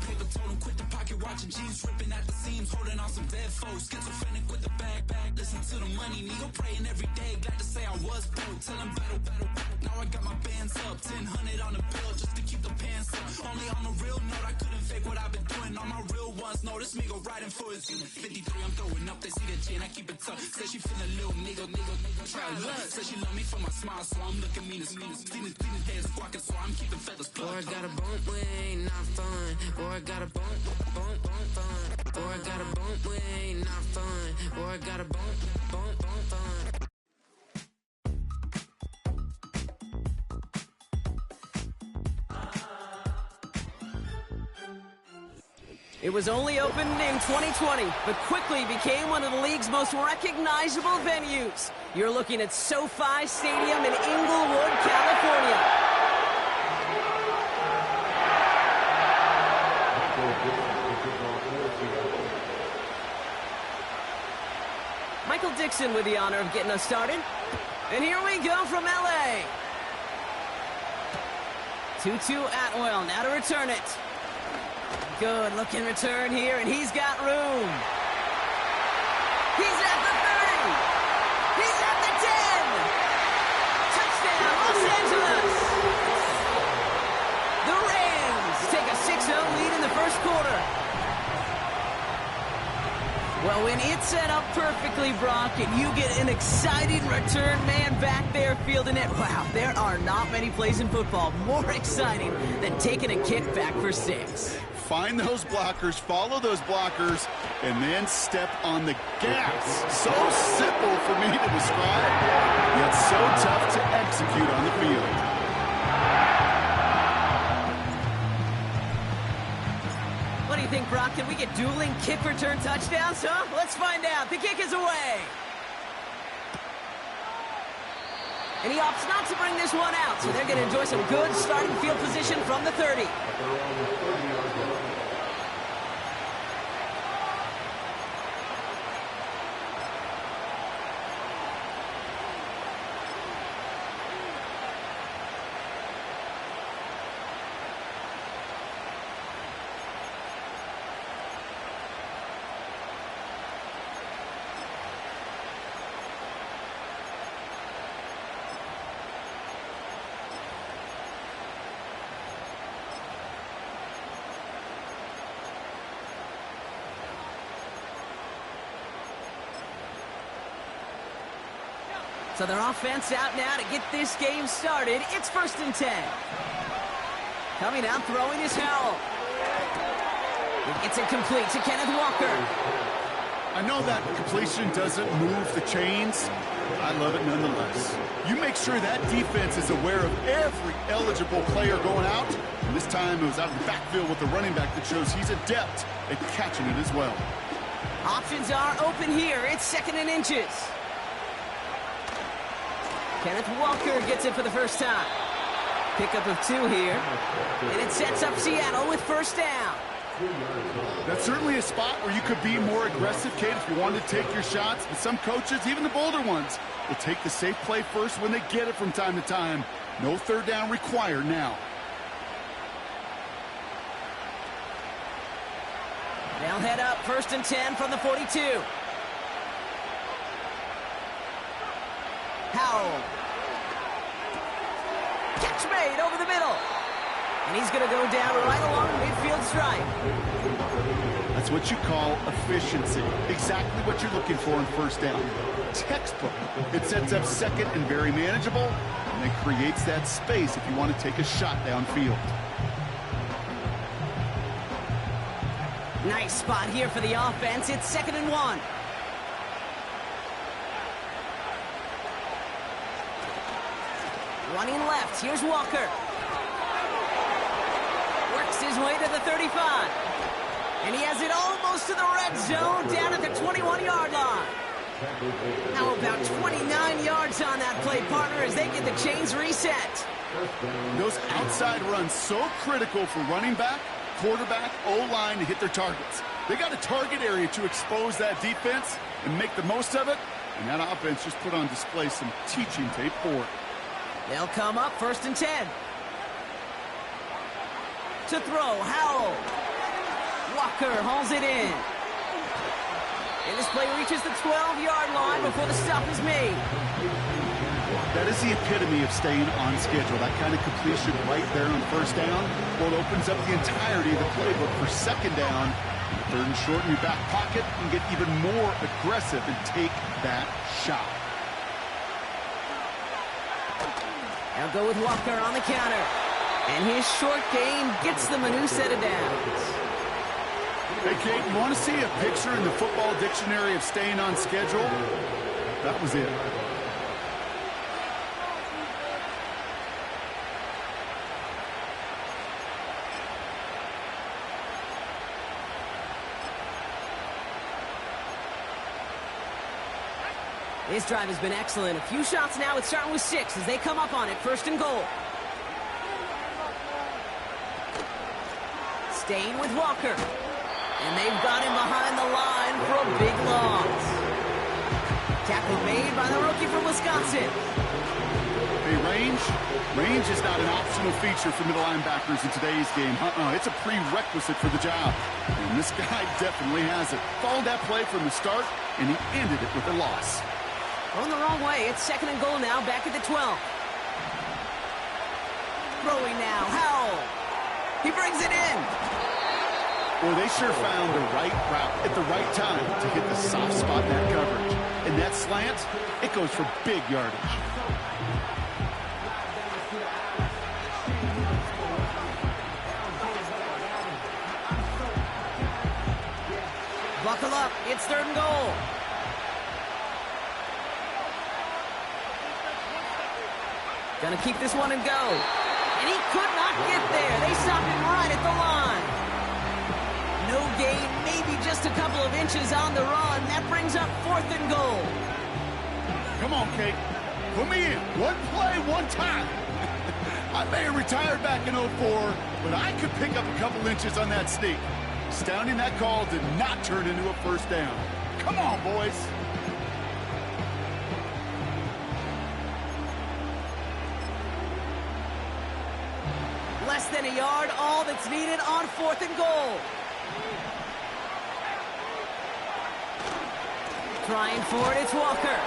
paper totem, quit the pocket watching jeans, ripping at the seams, holding on some dead foes. Schizophrenic with the bag, listen to the money, nigga praying every day. Glad to say I was broke, tell him battle. Now I got my bands up, 1000 on the bill just to keep the pants up. Only on a real note, I couldn't fake what I've been doing. All my real ones know this nigga riding for his 53, I'm throwing up, they see the chain, I keep it tough. Say she feeling little nigga, try love. Say she love me for my smile, so I'm looking mean as clean heads squawking, so I'm keeping feathers plucked. Boy, I got a bump when it ain't not fun. Boy, I got a bump fun. Boy, I got a bump when it ain't not fun. Boy, I got a bump fun. It was only opened in 2020, but quickly became one of the league's most recognizable venues. You're looking at SoFi Stadium in Inglewood, California. Michael Dixon with the honor of getting us started. And here we go from LA. 2-2 Atwell, now to return it. Good looking return here, and he's got room. He's at the 30. He's at the 10. Touchdown, Los Angeles. The Rams take a 6-0 lead in the first quarter. Well, when it's set up perfectly, Brock, and you get an exciting return man back there fielding it, wow, there are not many plays in football more exciting than taking a kick back for 6. Find those blockers, follow those blockers, and then step on the gas. So simple for me to describe, yet so tough to execute on the field. What do you think, Brock? Can we get dueling kick return touchdowns, huh? Let's find out. The kick is away. And he opts not to bring this one out, so they're going to enjoy some good starting field position from the 30. So their offense out now to get this game started. It's 1st and 10. Coming out, throwing is Howell. It gets it complete to Kenneth Walker. I know that completion doesn't move the chains. I love it nonetheless. You make sure that defense is aware of every eligible player going out. And this time it was out of the backfield with the running back that shows he's adept at catching it as well. Options are open here. It's 2nd and inches. Kenneth Walker gets it for the first time. Pickup of 2 here. And it sets up Seattle with 1st down. That's certainly a spot where you could be more aggressive, Kate, if you wanted to take your shots. But some coaches, even the bolder ones, will take the safe play first when they get it from time to time. No 3rd down required now. They'll head up 1st and 10 from the 42. Howell. Catch made over the middle. And he's going to go down right along the midfield stripe. That's what you call efficiency. Exactly what you're looking for in 1st down. Textbook. It sets up 2nd and very manageable, and it creates that space if you want to take a shot downfield. Nice spot here for the offense. It's 2nd and 1. Running left, here's Walker. Works his way to the 35. And he has it almost to the red zone, down at the 21-yard line. Now about 29 yards on that play, partner, as they get the chains reset. Those outside runs so critical for running back, quarterback, O-line to hit their targets. They got a target area to expose that defense and make the most of it, and that offense just put on display some teaching tape for it. They'll come up 1st and 10. To throw, Howell. Walker hauls it in. And this play reaches the 12-yard line before the stop is made. That is the epitome of staying on schedule. That kind of completion right there on first down. Well, it opens up the entirety of the playbook for second down. Third and short in your back pocket and get even more aggressive and take that shot. Now go with Walker on the counter. And his short game gets them a new set of downs. Hey, Kate, you want to see a picture in the football dictionary of staying on schedule? That was it. This drive has been excellent. A few shots now. It's starting with 6 as they come up on it. First and goal. Staying with Walker. And they've got him behind the line for a big loss. Tackle made by the rookie from Wisconsin. Hey, range is not an optional feature for middle linebackers in today's game. It's a prerequisite for the job. And this guy definitely has it. Followed that play from the start, and he ended it with a loss. Going the wrong way. It's second and goal now, back at the 12. Throwing now, Howell. He brings it in. Well, they sure found the right route at the right time to hit the soft spot in that coverage. And that slant, it goes for big yardage. Buckle up. It's third and goal. Gonna keep this one and go. And he could not get there. They stopped him right at the line. No gain, maybe just a couple of inches on the run. That brings up fourth and goal. Come on, Kate. Put me in. One play, one time. I may have retired back in 04, but I could pick up a couple inches on that sneak. Astounding that call did not turn into a first down. Come on, boys. Less than a yard, all that's needed on fourth and goal. Trying for it, it's Walker.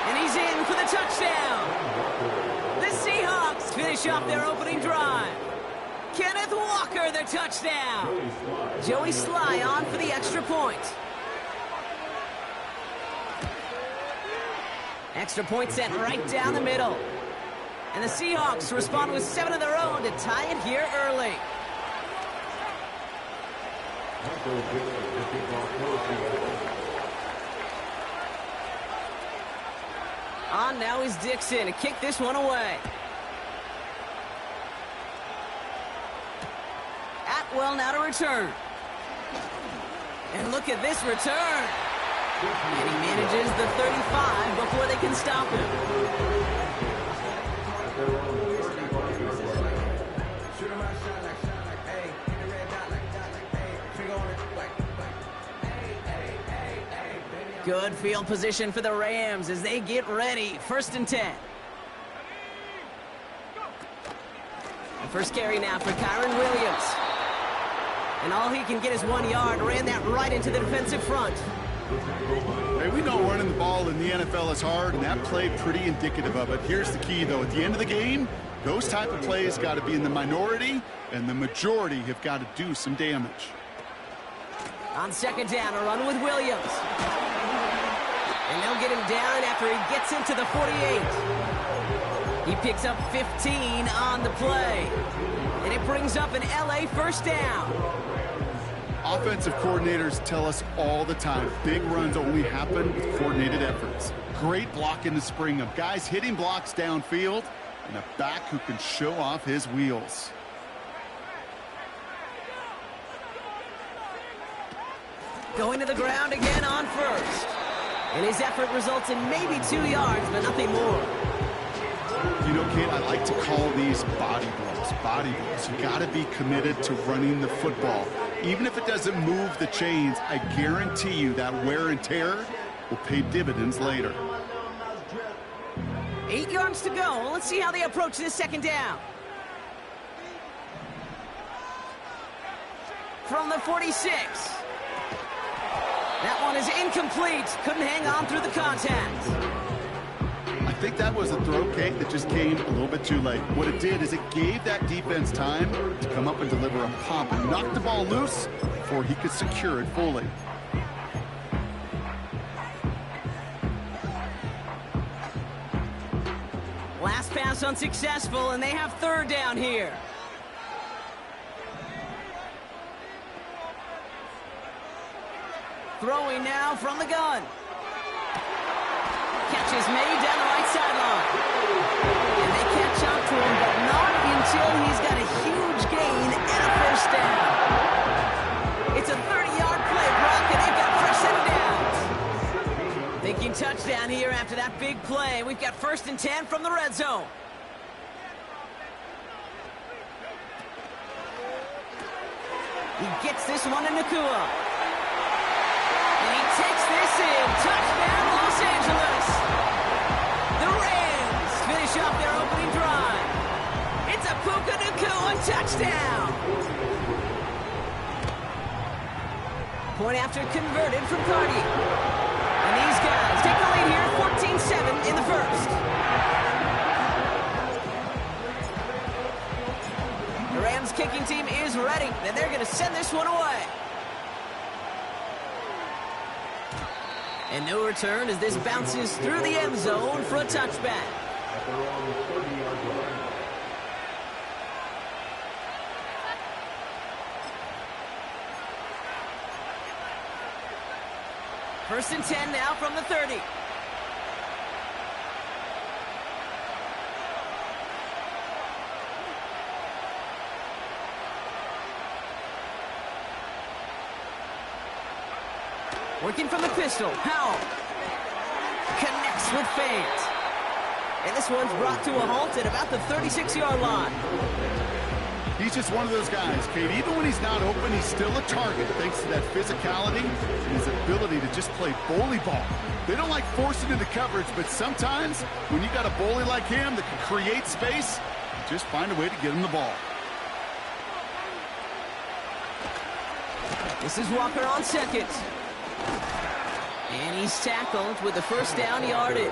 And he's in for the touchdown. The Seahawks finish off their opening drive. Kenneth Walker, the touchdown. Joey Sly on for the extra point. Extra point set right down the middle. And the Seahawks respond with 7 of their own to tie it here early. On now is Dixon to kick this one away. Atwell now to return. And look at this return. And he manages the 35 before they can stop him. Good field position for the Rams as they get ready. First and 10. The first carry now for Kyron Williams. And all he can get is 1 yard. Ran that right into the defensive front. Hey, we know running the ball in the NFL is hard, and that play pretty indicative of it. Here's the key, though. At the end of the game, those type of plays got to be in the minority, and the majority have got to do some damage. On second down, a run with Williams. And they'll get him down after he gets into the 48. He picks up 15 on the play. And it brings up an LA first down. Offensive coordinators tell us all the time, big runs only happen with coordinated efforts. Great block in the spring of guys hitting blocks downfield and a back who can show off his wheels. Going to the ground again on first. And his effort results in maybe 2 yards, but nothing more. You know, Kate, I like to call these body blows. Body blows. You got to be committed to running the football. Even if it doesn't move the chains, I guarantee you that wear and tear will pay dividends later. 8 yards to go. Let's see how they approach this second down. from the 46. That one is incomplete. Couldn't hang on through the contact. I think that was a throw, Kate, that just came a little bit too late. What it did is it gave that defense time to come up and deliver a pump and knock the ball loose before he could secure it fully. Last pass unsuccessful, and they have third down here. Throwing now from the gun. Catch is made down the right sideline. And they catch up to him, but not until he's got a huge gain and a first down. It's a 30-yard play, Brock, and they've got fresh set of downs. Thinking touchdown here after that big play. We've got 1st and 10 from the red zone. He gets this one to Nakua. And he takes this in. Touchdown, Los Angeles. The Rams finish off their opening drive. It's a Puka Nakua touchdown. Point after converted from Cardi. And these guys take the lead here, 14-7 in the first. The Rams kicking team is ready, and they're going to send this one away. And no return as this bounces through the end zone for a touchback. First and 10 now from the 30. Working from the pistol, Howell connects with Fant. And this one's brought to a halt at about the 36-yard line. He's just one of those guys, Kate. Even when he's not open, he's still a target thanks to that physicality and his ability to just play bully ball. They don't like forcing into coverage, but sometimes when you got a bully like him that can create space, just find a way to get him the ball. This is Walker on second. And he's tackled with the first down yardage.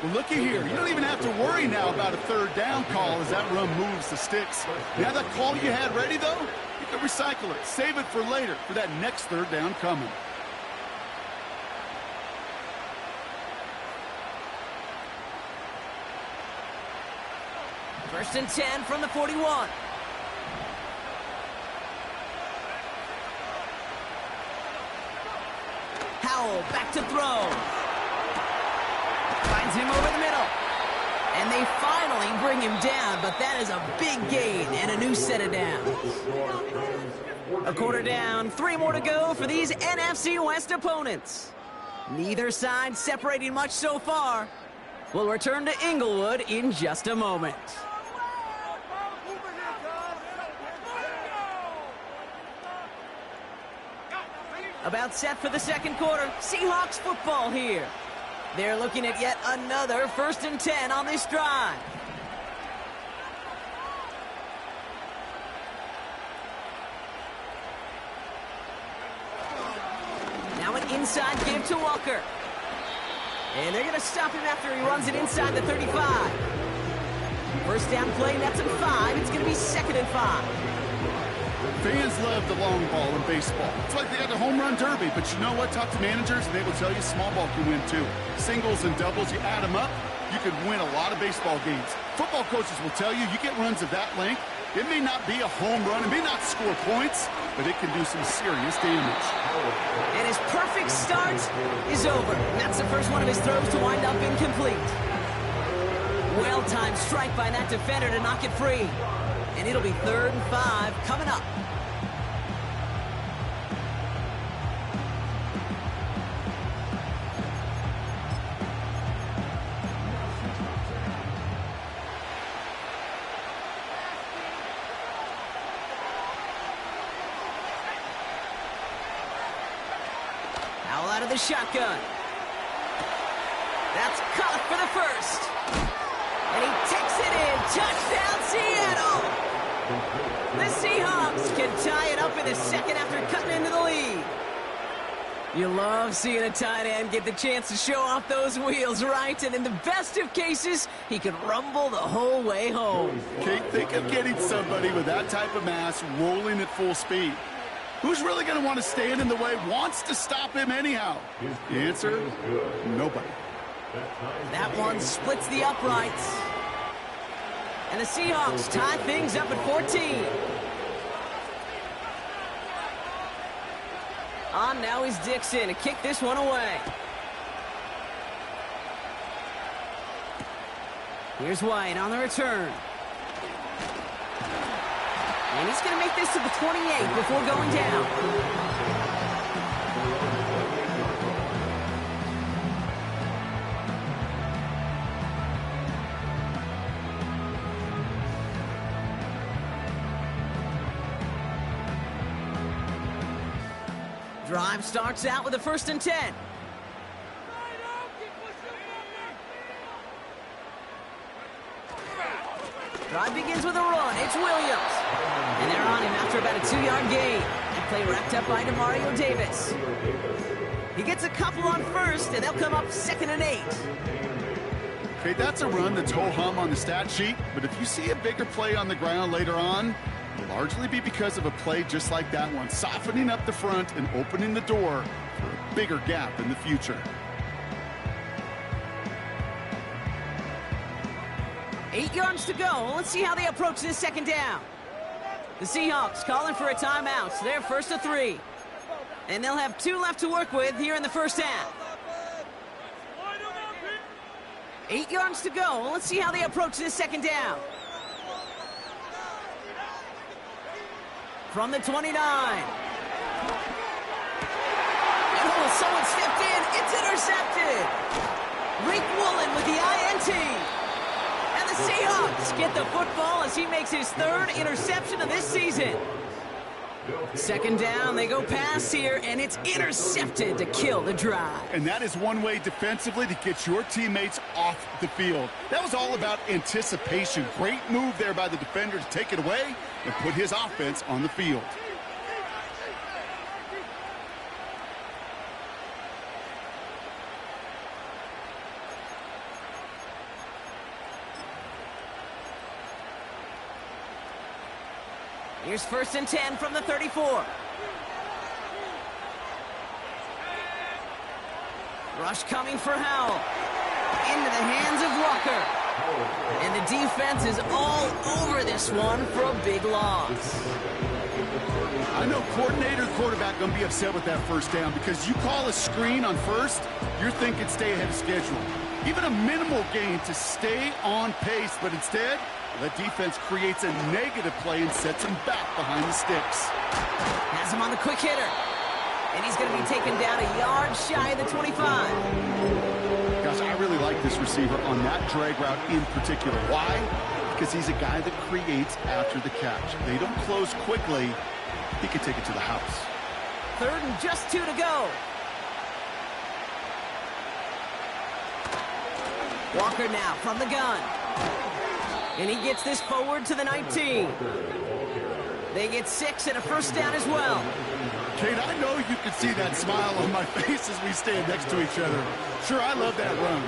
Well, looky here. You don't even have to worry now about a third down call as that run moves the sticks. You have that call you had ready, though? You can recycle it. Save it for later for that next third down coming. First and 10 from the 41. Howell back to throw. Finds him over the middle. And they finally bring him down, but that is a big gain and a new set of downs. A quarter down, 3 more to go for these NFC West opponents. Neither side separating much so far. We'll return to Inglewood in just a moment. About set for the second quarter. Seahawks football here. They're looking at yet another 1st and 10 on this drive. Now an inside give to Walker. And they're going to stop him after he runs it inside the 35. First down play, nets him 5. It's going to be 2nd and 5. Fans love the long ball in baseball. It's like they got the home run derby, but you know what? Talk to managers, and they will tell you small ball can win too. Singles and doubles, you add them up, you can win a lot of baseball games. Football coaches will tell you, you get runs of that length, it may not be a home run, it may not score points, but it can do some serious damage. And his perfect start is over. That's the first one of his throws to wind up incomplete. Well-timed strike by that defender to knock it free. And it'll be 3rd and 5 coming up. Howell out of the shotgun. That's caught for the first. And he takes it in. Touchdown, Seattle! The Seahawks can tie it up in the second after cutting into the lead. You love seeing a tight end get the chance to show off those wheels, right? And in the best of cases, he can rumble the whole way home. Kate, think of getting somebody with that type of mass rolling at full speed. Who's really going to want to stand in the way, wants to stop him anyhow? The answer, nobody. That one splits the uprights. And the Seahawks tie things up at 14. On now is Dixon to kick this one away. Here's White on the return. And he's going to make this to the 28 before going down. Drive starts out with a 1st and 10. Drive begins with a run. It's Williams. And they're on him after about a 2-yard gain. That play wrapped up by Demario Davis. He gets a couple on 1st, and they'll come up 2nd and 8. Okay, that's a run that's ho-hum on the stat sheet, but if you see a bigger play on the ground later on, it'll largely be because of a play just like that one, softening up the front and opening the door for a bigger gap in the future. 8 yards to go. Let's see how they approach this 2nd down. The Seahawks calling for a timeout. So they're 1st and 3. And they'll have 2 left to work with here in the 1st half. 8 yards to go. Let's see how they approach this 2nd down. From the 29. Oh, someone stepped in. It's intercepted. Rick Woolen with the INT. And the Seahawks get the football as he makes his 3rd interception of this season. 2nd down, they go pass here, and it's intercepted to kill the drive. And that is one way defensively to get your teammates off the field. That was all about anticipation. Great move there by the defender to take it away and put his offense on the field. Here's 1st and 10 from the 34. Rush coming for Howell. Into the hands of Walker. And the defense is all over this one for a big loss. I know coordinator and quarterback going to be upset with that 1st down because you call a screen on 1st, you're thinking stay ahead of schedule. Even a minimal gain to stay on pace, but instead, the defense creates a negative play and sets him back behind the sticks. Has him on the quick hitter. And he's going to be taken down a yard shy of the 25. Gosh, I really like this receiver on that drag route in particular. Why? Because he's a guy that creates after the catch. They don't close quickly. He can take it to the house. 3rd and just 2 to go. Walker now from the gun. And he gets this forward to the 19. They get 6 and a 1st down as well. Kate, I know you can see that smile on my face as we stand next to each other. Sure, I love that run.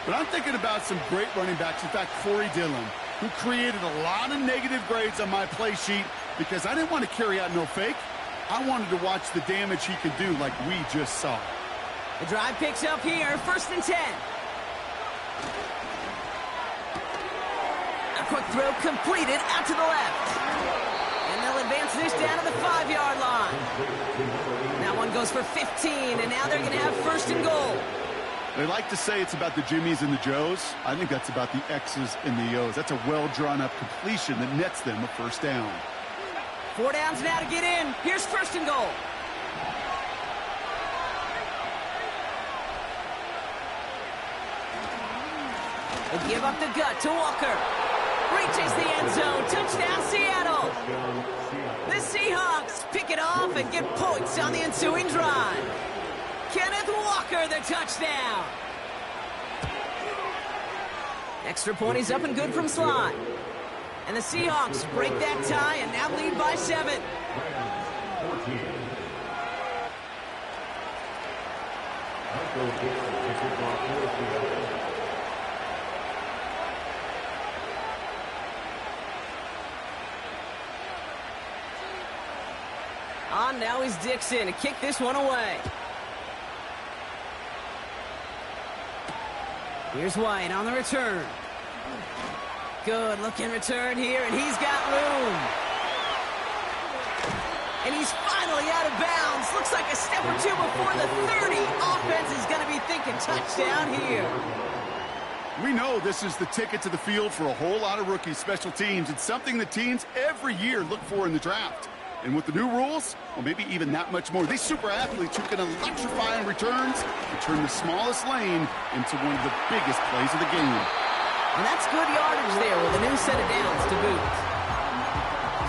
But I'm thinking about some great running backs. In fact, Corey Dillon, who created a lot of negative grades on my play sheet because I didn't want to carry out no fake. I wanted to watch the damage he could do like we just saw. The drive picks up here, 1st and 10. A quick throw completed out to the left. And they'll advance this down to the 5-yard line. That one goes for 15, and now they're going to have 1st and goal. They like to say it's about the Jimmies and the Joes. I think that's about the X's and the O's. That's a well-drawn-up completion that nets them a 1st down. 4 downs now to get in. Here's 1st and goal. They give up the gut to Walker. Reaches the end zone. Touchdown, Seattle. The Seahawks pick it off and get points on the ensuing drive. Kenneth Walker, the touchdown. Extra point is up and good from slot. And the Seahawks break that tie and now lead by 7. On now is Dixon to kick this one away. Here's White on the return. Good looking return here, and he's got room. And he's finally out of bounds. Looks like a step or two before the 30. Offense is going to be thinking touchdown here. We know this is the ticket to the field for a whole lot of rookie special teams. It's something that teams every year look for in the draft. And with the new rules, well, maybe even that much more. These super athletes who can electrify in returns and turn the smallest lane into one of the biggest plays of the game. And that's good yardage there with a new set of downs to boot.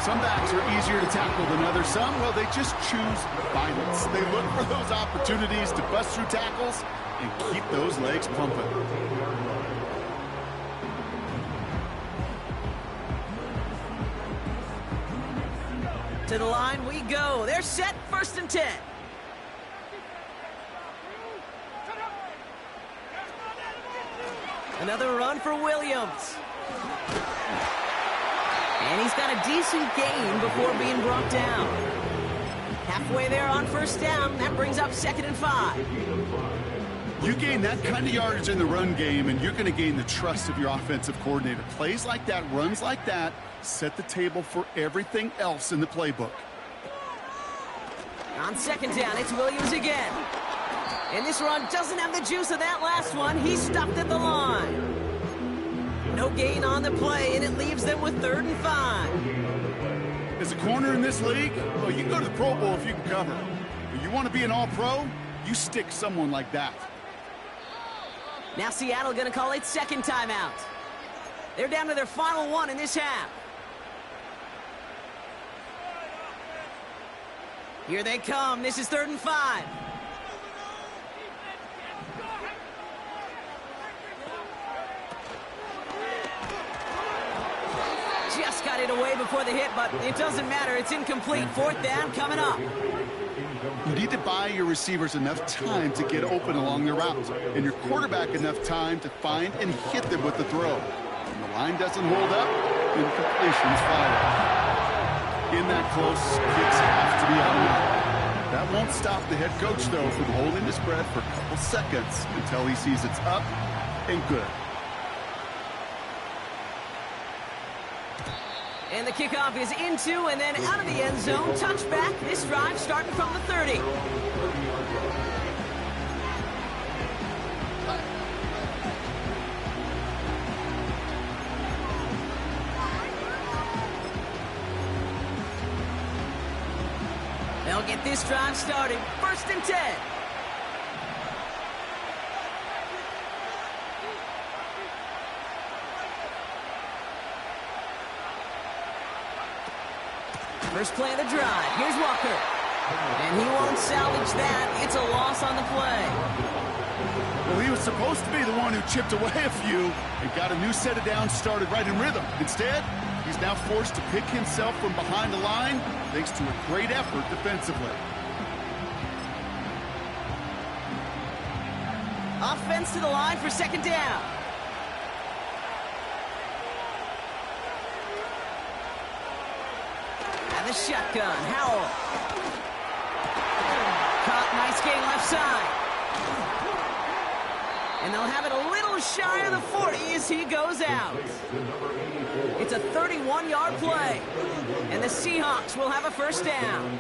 Some backs are easier to tackle than others. Some, well, they just choose violence. They look for those opportunities to bust through tackles and keep those legs pumping. To the line we go. They're set, 1st and 10. Another run for Williams. And he's got a decent gain before being brought down. Halfway there on 1st down. That brings up 2nd and 5. You gain that kind of yardage in the run game, and you're going to gain the trust of your offensive coordinator. Plays like that, runs like that, set the table for everything else in the playbook. On 2nd down, it's Williams again. And this run doesn't have the juice of that last one. He's stopped at the line. No gain on the play, and it leaves them with 3rd and 5. As a corner in this league, well, you can go to the Pro Bowl if you can cover. But you want to be an all-pro, you stick someone like that. Now Seattle going to call its 2nd timeout. They're down to their final one in this half. Here they come. This is 3rd and 5. Just got it away before the hit, but it doesn't matter. It's incomplete. 4th down coming up. You need to buy your receivers enough time to get open along their routes, and your quarterback enough time to find and hit them with the throw. When the line doesn't hold up, incompletions follow. In that close, kicks have to be out. That won't stop the head coach, though, from holding the spread for a couple seconds until he sees it's up and good. And the kickoff is into and then out of the end zone. Touchback. This drive starting from the 30. They'll get this drive started. 1st and 10. First play of the drive. Here's Walker. And he won't salvage that. It's a loss on the play. Well, he was supposed to be the one who chipped away a few and got a new set of downs started right in rhythm. Instead, he's now forced to pick himself from behind the line thanks to a great effort defensively. Offense to the line for 2nd down. And the shotgun, Howell. Caught, nice gain left side. And they'll have it a little shy of the 40 as he goes out. It's a 31-yard play. And the Seahawks will have a 1st down.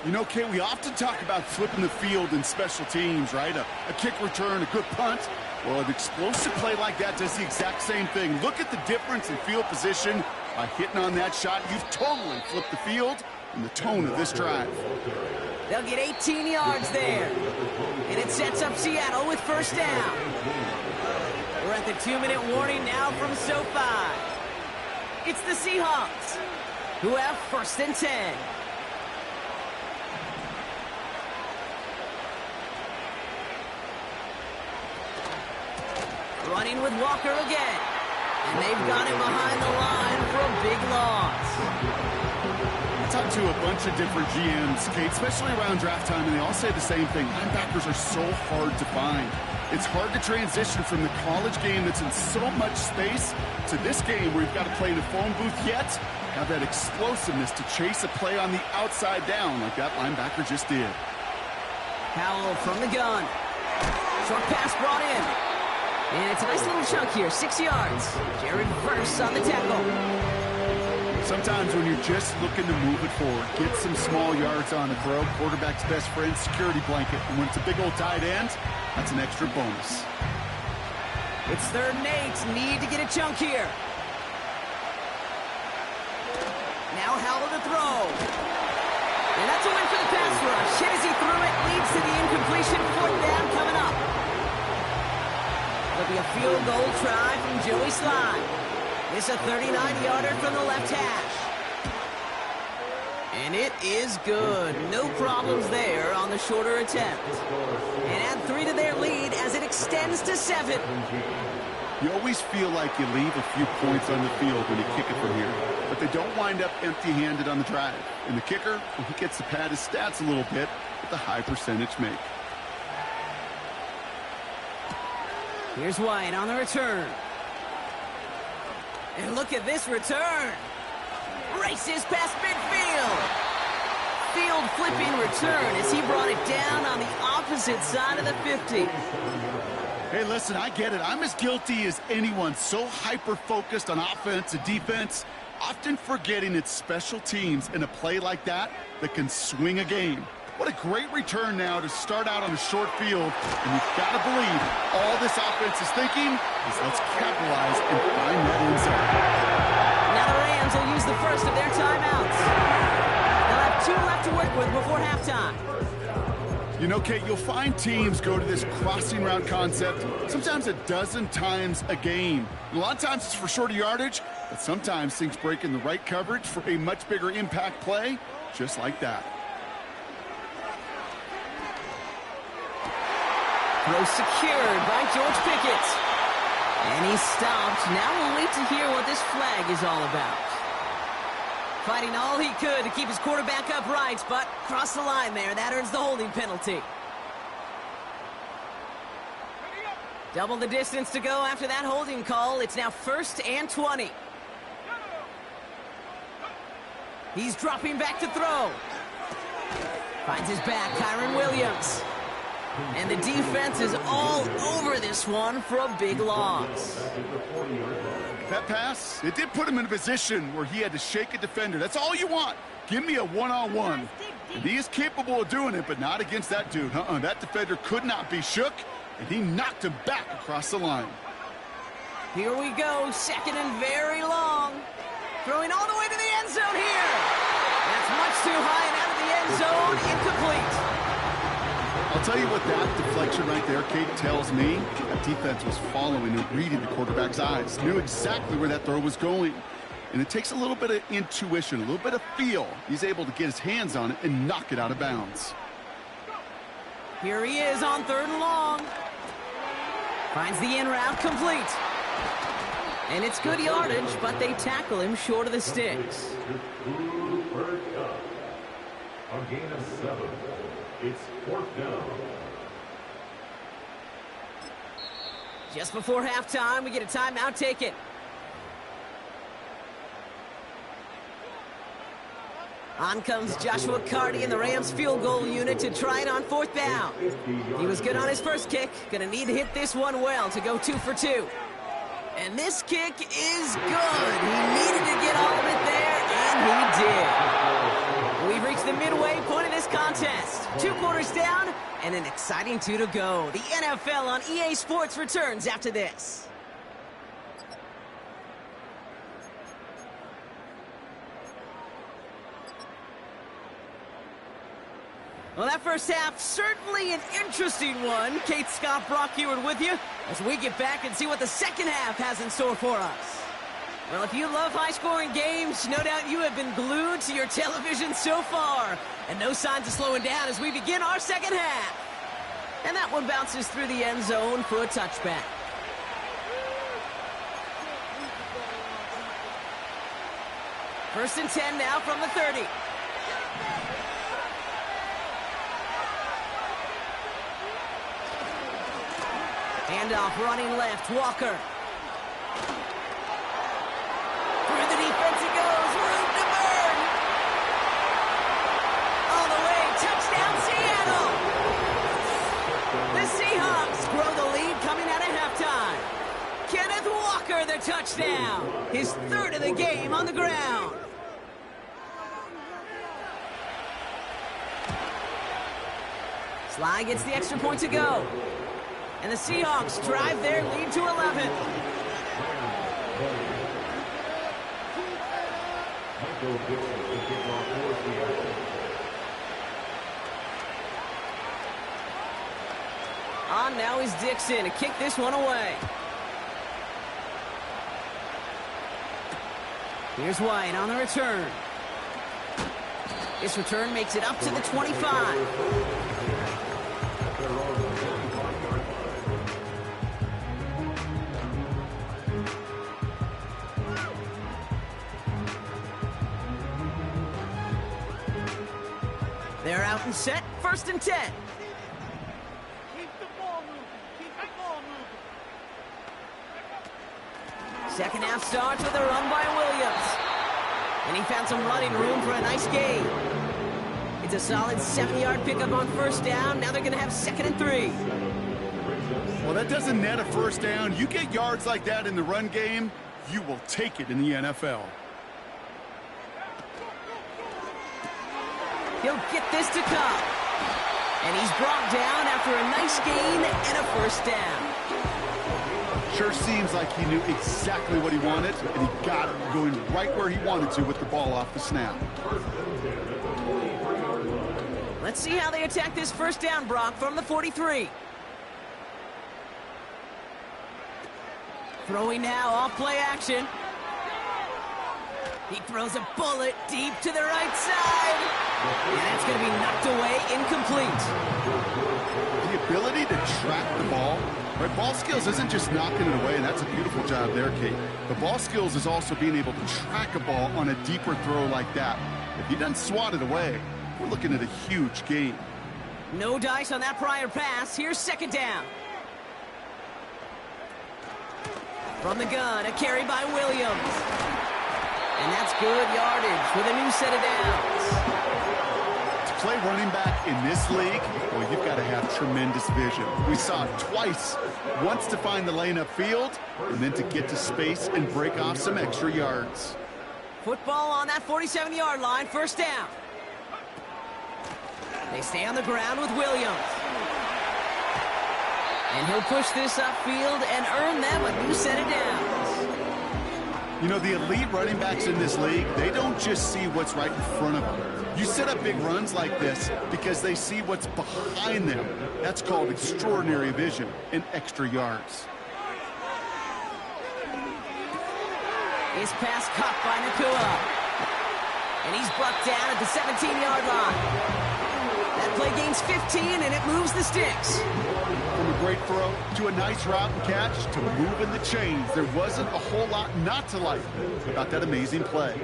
You know, Kay, we often talk about flipping the field in special teams, right? A kick return, a good punt. Well, an explosive play like that does the exact same thing. Look at the difference in field position. By hitting on that shot, you've totally flipped the field and the tone of this drive. They'll get 18 yards there. And it sets up Seattle with 1st down. We're at the 2-minute warning now from SoFi. It's the Seahawks who have 1st and 10. Running with Walker again. And they've got him behind the line for a big loss. talked to a bunch of different GMs, Kate, especially around draft time, and they all say the same thing. Linebackers are so hard to find. It's hard to transition from the college game that's in so much space to this game where you've got to play in a phone booth, yet have that explosiveness to chase a play on the outside down like that linebacker just did. Powell from the gun. Short pass brought in. And it's a nice little chunk here, 6 yards. Jared Verse on the tackle. Sometimes when you're just looking to move it forward, get some small yards on the throw, quarterback's best friend, security blanket. And when it's a big old tight end, that's an extra bonus. It's 3rd and 8. Need to get a chunk here. Now Howell to throw. And that's a win for the pass rush. Hit as he threw it, leads to the incompletion. 4th down coming up. It'll be a field goal try from Joey Slye. It's a 39-yarder from the left hash. And it is good. No problems there on the shorter attempt. And add 3 to their lead as it extends to 7. You always feel like you leave a few points on the field when you kick it from here, but they don't wind up empty-handed on the drive. And the kicker, well, he gets to pad his stats a little bit with a high percentage make. Here's White on the return. And look at this return. Races past midfield. Field flipping return as he brought it down on the opposite side of the 50. Hey, listen, I get it. I'm as guilty as anyone. So hyper-focused on offense and defense, often forgetting it's special teams in a play like that that can swing a game. What a great return now to start out on a short field. And you've got to believe all this offense is thinking is let's capitalize and find that end zone. Now the Rams will use the first of their timeouts. They'll have 2 left to work with before halftime. You know, Kate, you'll find teams go to this crossing route concept sometimes a dozen times a game. A lot of times it's for shorter yardage, but sometimes things break in the right coverage for a much bigger impact play, just like that. Throw secured by George Pickett. And he's stopped. Now we'll wait to hear what this flag is all about. Fighting all he could to keep his quarterback upright, but crossed the line there. That earns the holding penalty. Double the distance to go after that holding call. It's now 1st and 20. He's dropping back to throw. Finds his back, Kyron Williams. And the defense is all over this one for a big loss. That pass, it did put him in a position where he had to shake a defender. That's all you want. Give me a one-on-one. And he is capable of doing it, but not against that dude. That defender could not be shook, and he knocked him back across the line. Here we go, 2nd and very long. Throwing all the way to the end zone here. That's much too high and out of the end zone, incomplete. I'll tell you what that deflection right there, Kate, tells me. That defense was following and reading the quarterback's eyes. Knew exactly where that throw was going. And it takes a little bit of intuition, a little bit of feel. He's able to get his hands on it and knock it out of bounds. Here he is on 3rd and long. Finds the in route complete. And it's good yardage, but they tackle him short of the sticks. A gain of 7. It's 4th down. Just before halftime, we get a timeout taken. On comes Joshua Carty and the Rams field goal unit to try it on 4th down. He was good on his first kick. Gonna need to hit this one well to go 2 for 2. And this kick is good. He needed to get all of it there, and he did. We've reached the midway point of this contest. 2 quarters down, and an exciting 2 to go. The NFL on EA Sports returns after this. Well, that first half, certainly an interesting one. Kate Scott, Brock Heward with you as we get back and see what the second half has in store for us. Well, if you love high-scoring games, no doubt you have been glued to your television so far. And no signs of slowing down as we begin our second half. And that one bounces through the end zone for a touchback. First and 10 now from the 30. Handoff running left, Walker. Through the defense it goes, room to burn. All the way, touchdown Seattle. The Seahawks grow the lead coming out of halftime. Kenneth Walker, the touchdown. His third of the game on the ground. Sly gets the extra point to go. And the Seahawks drive their lead to 11. On now is Dixon to kick this one away. Here's White on the return. This return makes it up to the 25. They're out and set, 1st and 10. Keep the ball moving. Keep the ball moving. Second half starts with a run by Williams. And he found some running room for a nice gain. It's a solid 7-yard pickup on 1st down. Now they're going to have 2nd and 3. Well, that doesn't net a 1st down. You get yards like that in the run game, you will take it in the NFL. He'll get this to come. And he's brought down after a nice gain and a 1st down. Sure seems like he knew exactly what he wanted, and he got it going right where he wanted to with the ball off the snap. Let's see how they attack this 1st down, Brock, from the 43. Throwing now, off play action. He throws a bullet deep to the right side. And it's going to be knocked away, incomplete. The ability to track the ball, right? Ball skills isn't just knocking it away, and that's a beautiful job there, Kate. The ball skills is also being able to track a ball on a deeper throw like that. If he doesn't swat it away, we're looking at a huge gain. No dice on that prior pass. Here's 2nd down. From the gun, a carry by Williams. And that's good yardage with a new set of downs. To play running back in this league, well, you've got to have tremendous vision. We saw it twice. Once to find the lane upfield, and then to get to space and break off some extra yards. Football on that 47-yard line, 1st down. They stay on the ground with Williams. And he'll push this upfield and earn them a new set of downs. You know, the elite running backs in this league, they don't just see what's right in front of them. You set up big runs like this because they see what's behind them. That's called extraordinary vision and extra yards. His pass caught by Nakua. And he's brought down at the 17-yard line. That play gains 15, and it moves the sticks. From a great throw to a nice route and catch to moving the chains, there wasn't a whole lot not to like about that amazing play.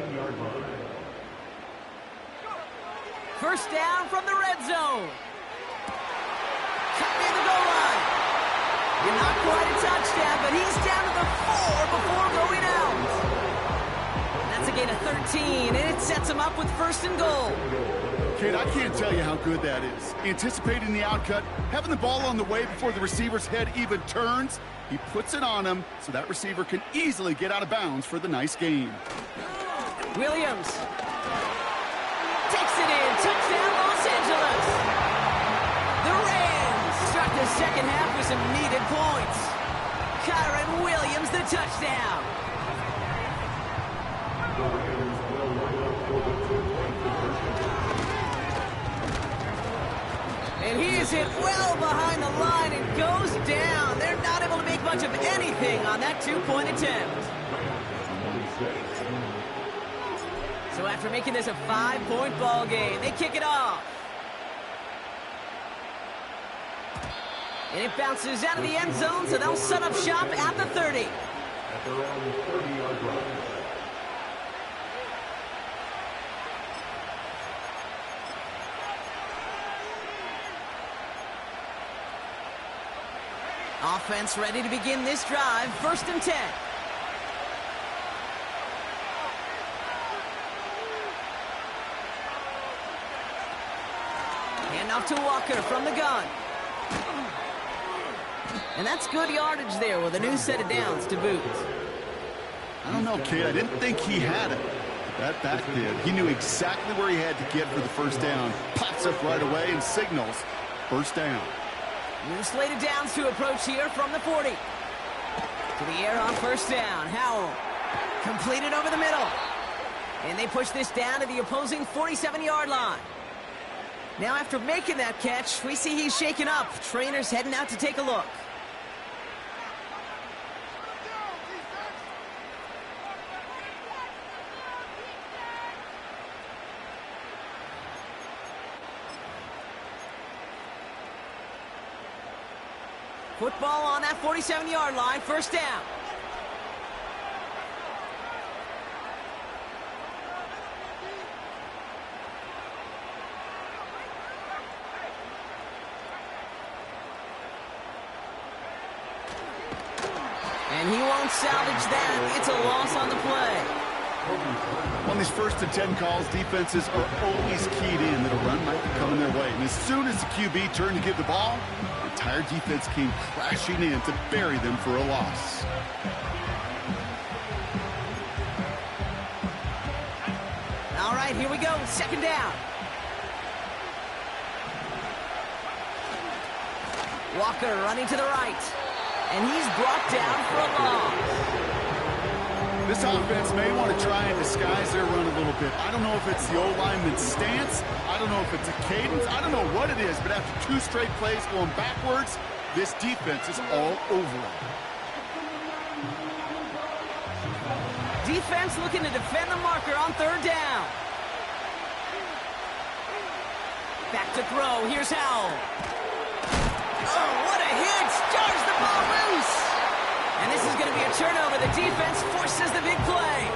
1st down from the red zone. Cut near the goal line. You're not quite a touchdown, but he's down to the 4 before going out. That's a gain of 13, and it sets him up with 1st and goal. Kate, I can't tell you how good that is. Anticipating the outcut, having the ball on the way before the receiver's head even turns, he puts it on him so that receiver can easily get out of bounds for the nice gain. Williams takes it in. Touchdown, Los Angeles. The Rams start the 2nd half with some needed points. Kyron Williams, the touchdown. And he is hit well behind the line and goes down. They're not able to make much of anything on that 2-point attempt. So after making this a 5-point ball game, they kick it off. And it bounces out of the end zone, so they'll set up shop at the 30. At their own 30-yard line. Offense ready to begin this drive. 1st and 10. Hand off to Walker from the gun. And that's good yardage there with a new set of downs to boot. I don't know, kid. I didn't think he had it. That back did. He knew exactly where he had to get for the first down. Pops up right away and signals first down. New slate of downs to approach here from the 40. To the air on 1st down. Howell completed over the middle. And they push this down to the opposing 47-yard line. Now after making that catch, we see he's shaken up. Trainer's heading out to take a look. Football on that 47-yard line, 1st down. And he won't salvage that. It's a loss on the play. On these 1st and 10 calls, defenses are always keyed in that a run might be coming their way. And as soon as the QB turned to give the ball, the entire defense came crashing in to bury them for a loss. All right, here we go. 2nd down. Walker running to the right. And he's brought down for a loss. This offense may want to try and disguise their run a little bit. I don't know if it's the O-lineman's stance. I don't know if it's a cadence. I don't know what it is, but after 2 straight plays going backwards, this defense is all over them. Defense looking to defend the marker on 3rd down. Back to throw. Here's Howell. Oh, what a hit! Jars the ball loose! And this is going to be a turnover. The defense forces the big play.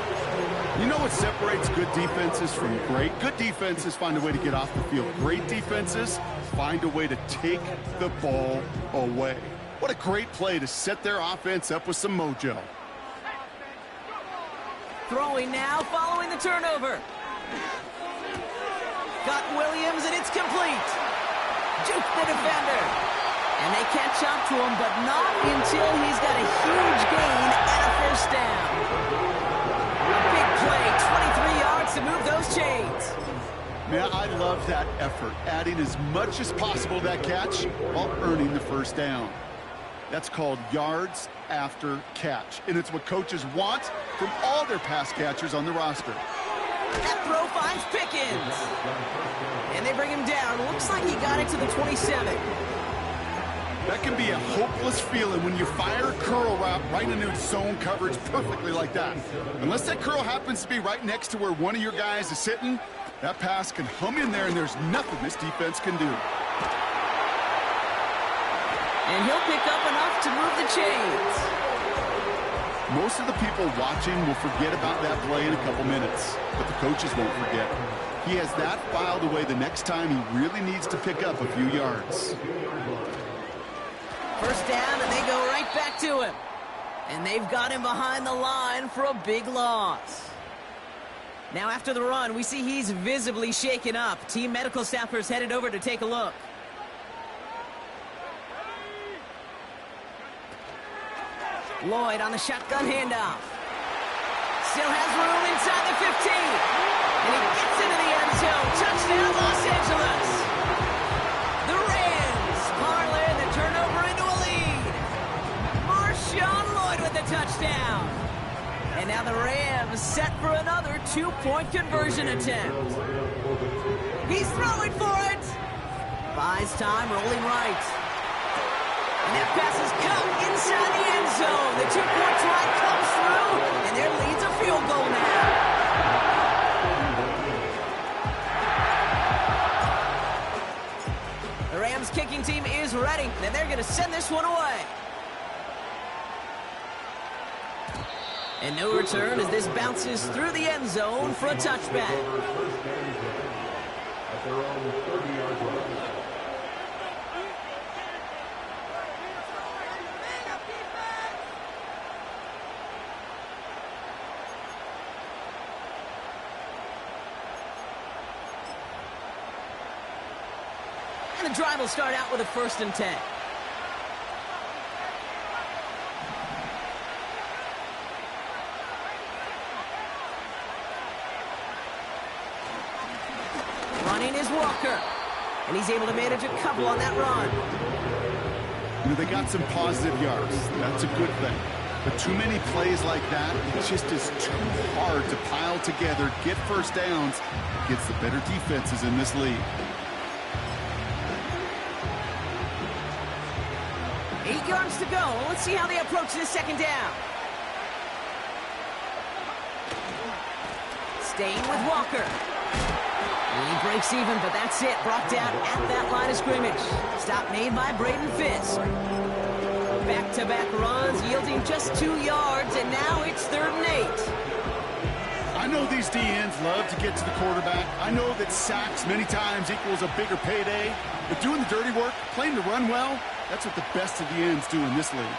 You know what separates good defenses from great? Good defenses find a way to get off the field. Great defenses find a way to take the ball away. What a great play to set their offense up with some mojo. Throwing now following the turnover. Got Williams, and it's complete. Juke the defender. And they catch up to him, but not until he's got a huge gain and a 1st down. A big play, 23 yards to move those chains. Man, I love that effort, adding as much as possible to that catch while earning the 1st down. That's called yards after catch, and it's what coaches want from all their pass catchers on the roster. That throw finds Pickens. And they bring him down. Looks like he got it to the 27. That can be a hopeless feeling when you fire a curl route right into zone coverage perfectly like that. Unless that curl happens to be right next to where one of your guys is sitting, that pass can hum in there, and there's nothing this defense can do. And he'll pick up enough to move the chains. Most of the people watching will forget about that play in a couple minutes, but the coaches won't forget. He has that filed away the next time he really needs to pick up a few yards. 1st down, and they go right back to him. And they've got him behind the line for a big loss. Now after the run, we see he's visibly shaken up. Team medical staffers headed over to take a look. Lloyd on the shotgun handoff. Still has room inside the 15. And he gets into the end zone. Touchdown, Los Angeles. The Rams parlay the turnover into a lead. Marshawn Lloyd with the touchdown. And now the Rams set for another 2-point conversion attempt. He's throwing for it. Buys time, rolling right. And that pass is caught inside the end zone. The 2-point try comes through, and there leads a field goal now. The Rams kicking team is ready, and they're going to send this one away. And no return as this bounces through the end zone for a touchback. At their own 30-yard line. And the drive will start out with a 1st and 10. Running is Walker. And he's able to manage a couple on that run. You know, they got some positive yards. That's a good thing. But too many plays like that, it just is too hard to pile together, get first downs against the better defenses in this league. 8 yards to go. Let's see how they approach this 2nd down. Staying with Walker. He breaks even, but that's it. Brought down at that line of scrimmage. Stop made by Braden Fisk. Back-to-back runs, yielding just 2 yards, and now it's 3rd and 8. I know these DNs love to get to the quarterback. I know that sacks many times equals a bigger payday. But doing the dirty work, playing to run well, that's what the best of the ends do in this league.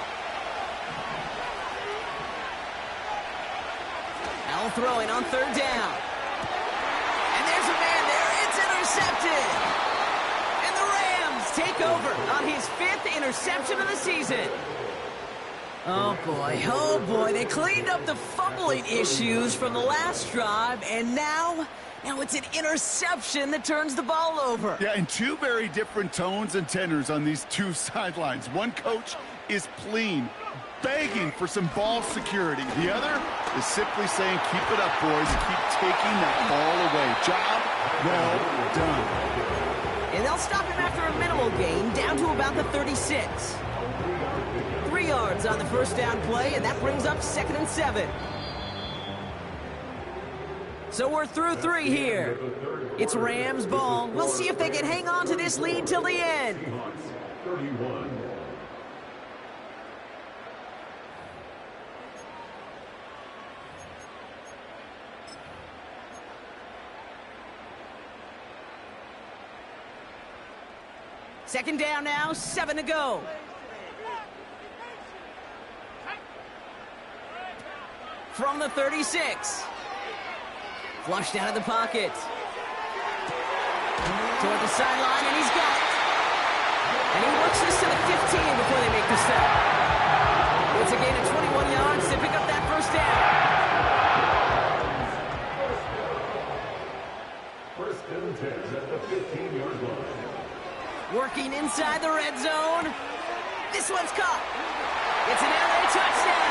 Al throwing on 3rd down. And there's a man there. It's intercepted. And the Rams take over on his 5th interception of the season. Oh boy, they cleaned up the fumbling issues from the last drive, and now it's an interception that turns the ball over. Yeah, and 2 very different tones and tenors on these 2 sidelines. One coach is pleading, begging for some ball security. The other is simply saying, keep it up, boys, keep taking that ball away. Job well done. And they'll stop him after a minimal gain, down to about the 36. 3 yards on the 1st down play, and that brings up 2nd and 7. So we're through 3 here. It's Rams ball. We'll see if they can hang on to this lead till the end. Seahawks, 31. Second down now, 7 to go. From the 36. Flushed out of the pocket. Toward the sideline, and he's got it. And he works this to the 15 before they make the stop. It's a gain of 21 yards to pick up that 1st down. 1st and 10 at the 15-yard line. Working inside the red zone. This one's caught. It's an LA touchdown.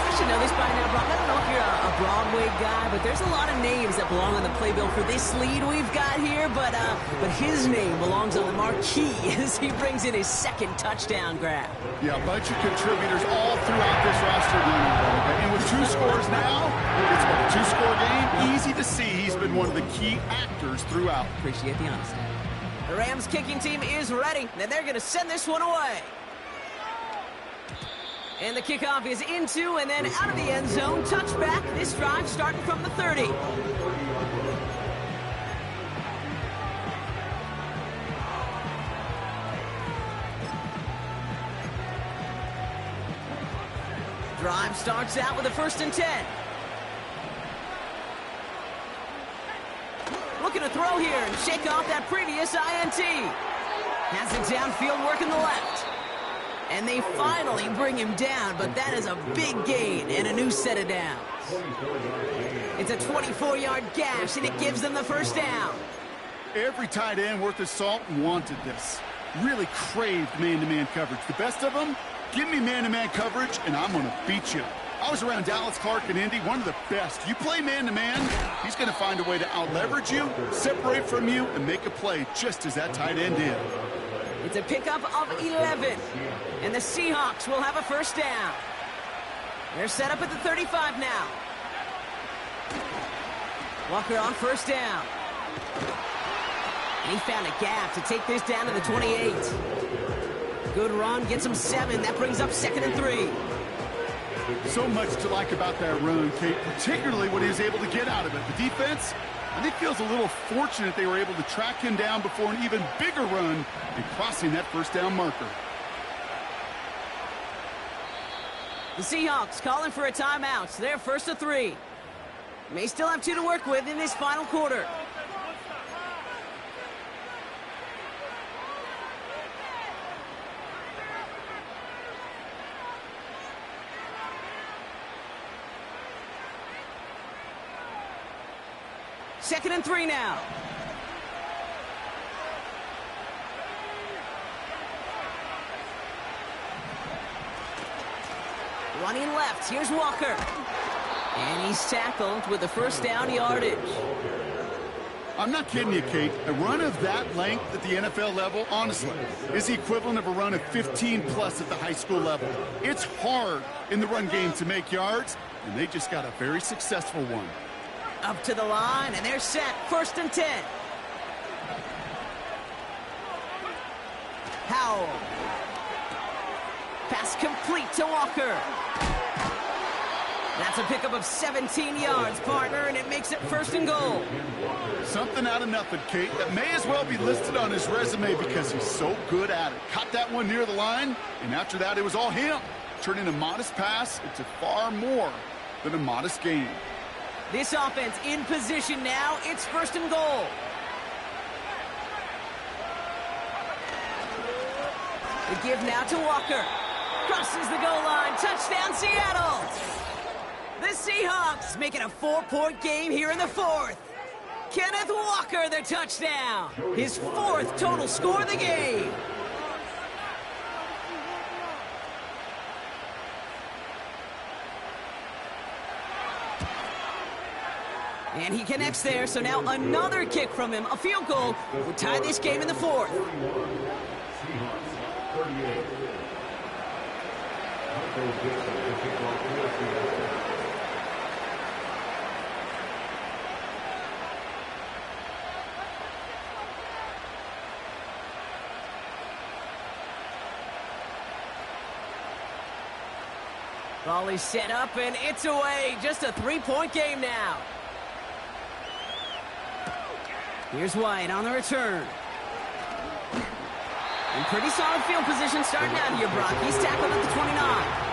I should know this by now, Brock. I don't know if you're a Broadway guy, but there's a lot of names that belong on the playbill for this lead we've got here, but his name belongs on the marquee as he brings in his 2nd touchdown grab. Yeah, a bunch of contributors all throughout this roster. And with 2 scores now, it's a 2-score game. Easy to see he's been one of the key actors throughout. Appreciate the honesty. The Rams kicking team is ready, and they're going to send this one away. And the kickoff is into and then out of the end zone. Touchback. This drive starting from the 30. Drive starts out with a 1st and 10. Looking to throw here and shake off that previous INT. Has it downfield working the left. And they finally bring him down, but that is a big gain and a new set of downs. It's a 24-yard gash, and it gives them the 1st down. Every tight end worth his salt wanted this. Really craved man-to-man coverage. The best of them, give me man-to-man coverage, and I'm going to beat you. I was around Dallas Clark and Indy, one of the best. You play man-to-man, he's going to find a way to out-leverage you, separate from you, and make a play just as that tight end did. It's a pickup of 11, and the Seahawks will have a 1st down. They're set up at the 35 now. Walker on 1st down. And he found a gap to take this down to the 28. Good run, gets him 7. That brings up 2nd and 3. So much to like about that run, Kate, particularly what he was able to get out of it. The defense, I think, feels a little fortunate they were able to track him down before an even bigger run and crossing that 1st down marker. The Seahawks calling for a timeout. So they're 1st to 3. May still have 2 to work with in this final quarter. 2nd and 3 now. Running left, here's Walker. And he's tackled with the first down yardage. I'm not kidding you, Kate. A run of that length at the NFL level, honestly, is the equivalent of a run of 15-plus at the high school level. It's hard in the run game to make yards, and they just got a very successful one. Up to the line, and they're set. 1st and 10. Howell. Pass complete to Walker. That's a pickup of 17 yards, partner, and it makes it 1st and goal. Something out of nothing, Kate. That may as well be listed on his resume because he's so good at it. Caught that one near the line, and after that, it was all him. Turning a modest pass into far more than a modest gain. This offense in position now. It's 1st and goal. The give now to Walker. Crosses the goal line. Touchdown, Seattle. The Seahawks make it a 4-point game here in the 4th. Kenneth Walker, the touchdown. His 4th total score of the game. And he connects there, so now another kick from him. A field goal would tie this game in the 4th. Ball is set up, and it's away. Just a 3-point game now. Here's White on the return. In pretty solid field position starting out here, Brock. He's tackled at the 29.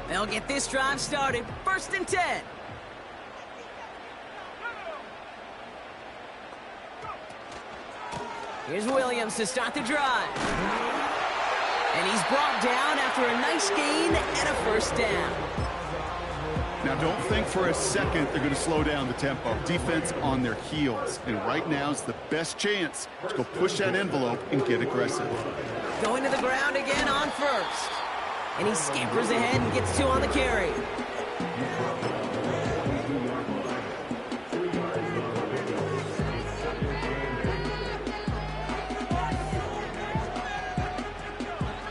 They'll get this drive started. 1st and 10. Here's Williams to start the drive. And he's brought down after a nice gain and a 1st down. Now, don't think for a second they're going to slow down the tempo. Defense on their heels. And right now is the best chance to go push that envelope and get aggressive. Going to the ground again on 1st. And he scampers ahead and gets 2 on the carry.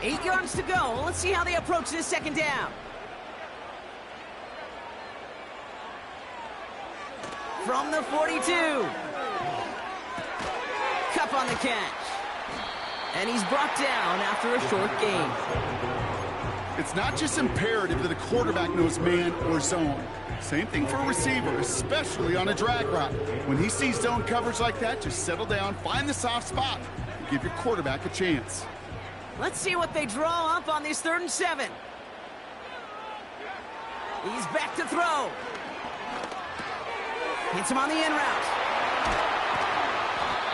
Eight yards to go. Let's see how they approach this 2nd down. From the 42. Cup on the catch. And he's brought down after a short gain. It's not just imperative that a quarterback knows man or zone. Same thing for a receiver, especially on a drag route. When he sees zone coverage like that, just settle down, find the soft spot, and give your quarterback a chance. Let's see what they draw up on this 3rd and 7. He's back to throw. Hits him on the in route.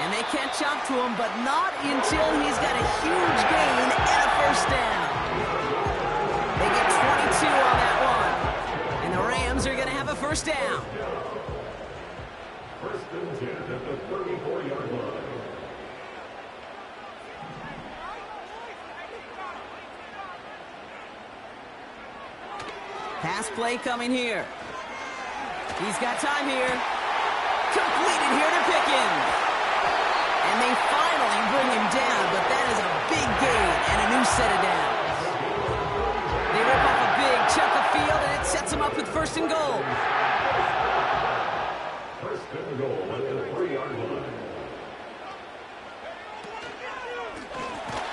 And they catch up to him, but not until he's got a huge gain and a 1st down. They get 22 on that one. And the Rams are going to have a 1st down. 1st and 10 at the 34-yard line. Pass play coming here. He's got time here. Completed here to Pickens. And they finally bring him down, but that is a big gain and a new set of downs. They rip off a big chunk of field, and it sets them up with 1st and goal. 1st and goal at the 3-yard line.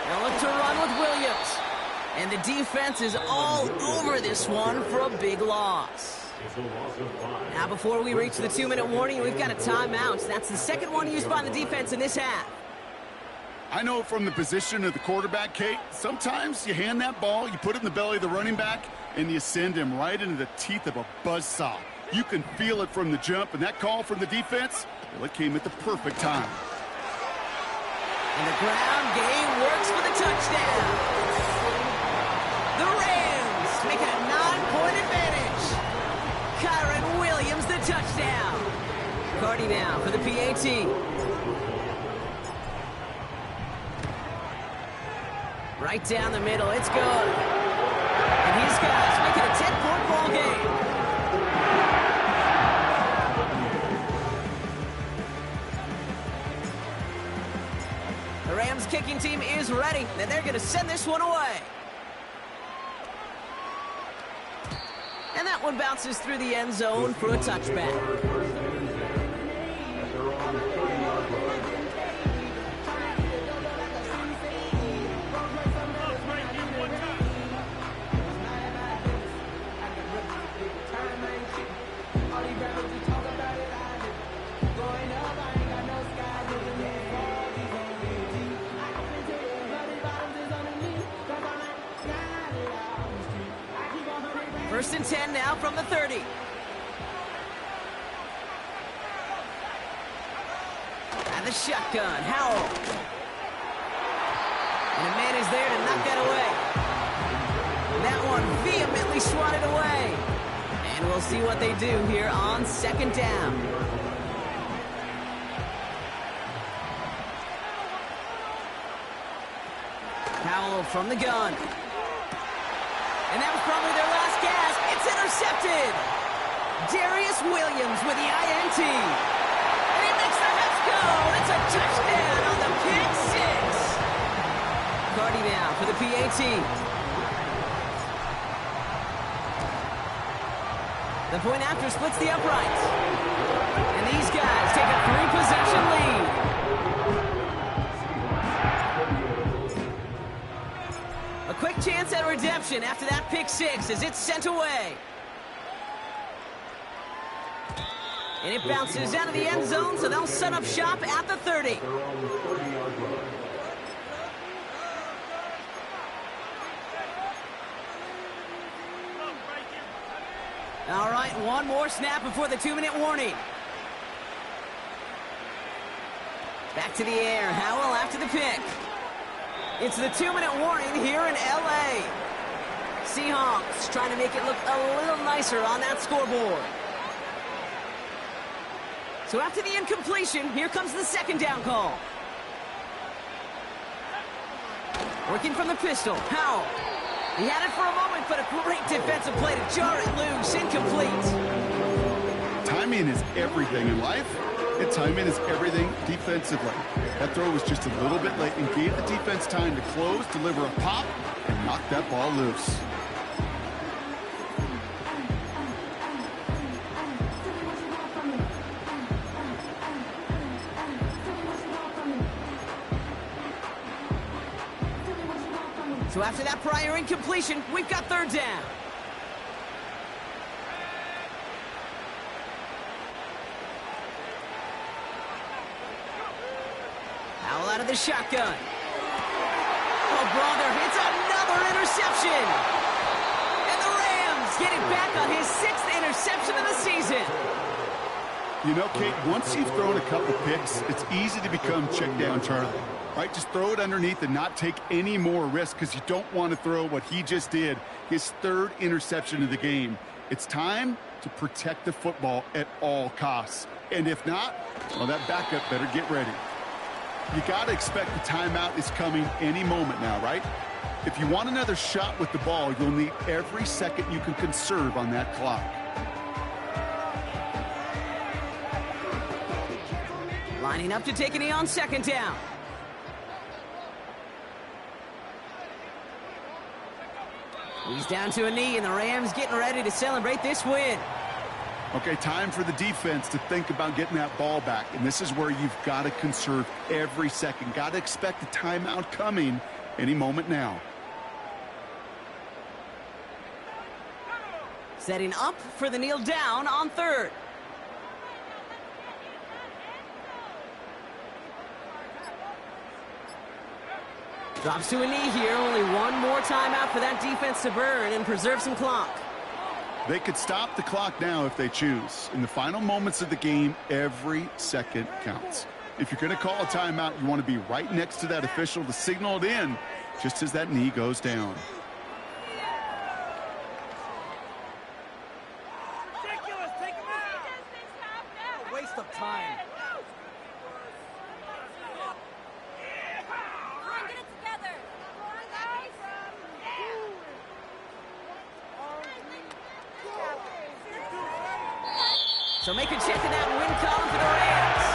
They'll look to run with Williams. And the defense is all over this one for a big loss. Now, before we reach the 2-minute warning, we've got a timeout. That's the 2nd one used by the defense in this half. I know from the position of the quarterback, Kate, sometimes you hand that ball, you put it in the belly of the running back, and you send him right into the teeth of a buzzsaw. You can feel it from the jump, and that call from the defense, Well, it came at the perfect time. And the ground game works for the touchdown. The Rams make it a 9-point advantage. Kyron Williams, the touchdown. Cardi now for the PAT. Right down the middle, it's good. And these guys make it a 10-point ball game. The Rams kicking team is ready, and they're going to send this one away. And that one bounces through the end zone for a touchback. First and 10 now from the 30. And the shotgun, Howell. And a man is there to knock that away. That one vehemently swatted away. And we'll see what they do here on second down. Howell from the gun. And that was probably their last gasp. It's intercepted. Darius Williams with the INT. And he makes the Mets go. It's a touchdown on the pick six. Cardi now for the PAT. The point after splits the uprights. And these guys take a 3-possession lead. A quick chance at redemption after that pick six as it's sent away. And it bounces out of the end zone, so they'll set up shop at the 30. All right, one more snap before the 2-minute warning. Back to the air, Howell after the pick. It's the 2-minute warning here in L.A. Seahawks trying to make it look a little nicer on that scoreboard. So after the incompletion, here comes the second down call. Working from the pistol, Howell. He had it for a moment, but a great defensive play to jar it loose, incomplete. Timing is everything in life, and timing is everything defensively. That throw was just a little bit late and gave the defense time to close, deliver a pop, and knock that ball loose. So after that prior incompletion, we've got third down. Howell out of the shotgun. Oh, brother, it's another interception. And the Rams get it back on his 6th interception of the season. You know, Kate, once you've thrown a couple picks, it's easy to become check down Charlie. Right, just throw it underneath and not take any more risk because you don't want to throw what he just did, his 3rd interception of the game. It's time to protect the football at all costs. And if not, well, that backup better get ready. You got to expect the timeout is coming any moment now, right? If you want another shot with the ball, you'll need every second you can conserve on that clock. Lining up to take a knee on second down. He's down to a knee, and the Rams getting ready to celebrate this win. Okay, time for the defense to think about getting that ball back. And this is where you've got to conserve every second. Got to expect the timeout coming any moment now. Setting up for the kneel down on third. Drops to a knee here. Only one more timeout for that defense to burn and preserve some clock. They could stop the clock now if they choose. In the final moments of the game, every second counts. If you're going to call a timeout, you want to be right next to that official to signal it in just as that knee goes down. Ridiculous, take him out! A waste of time. Come on, get it together. Come on, guys. So make a check in that win column for the Rams.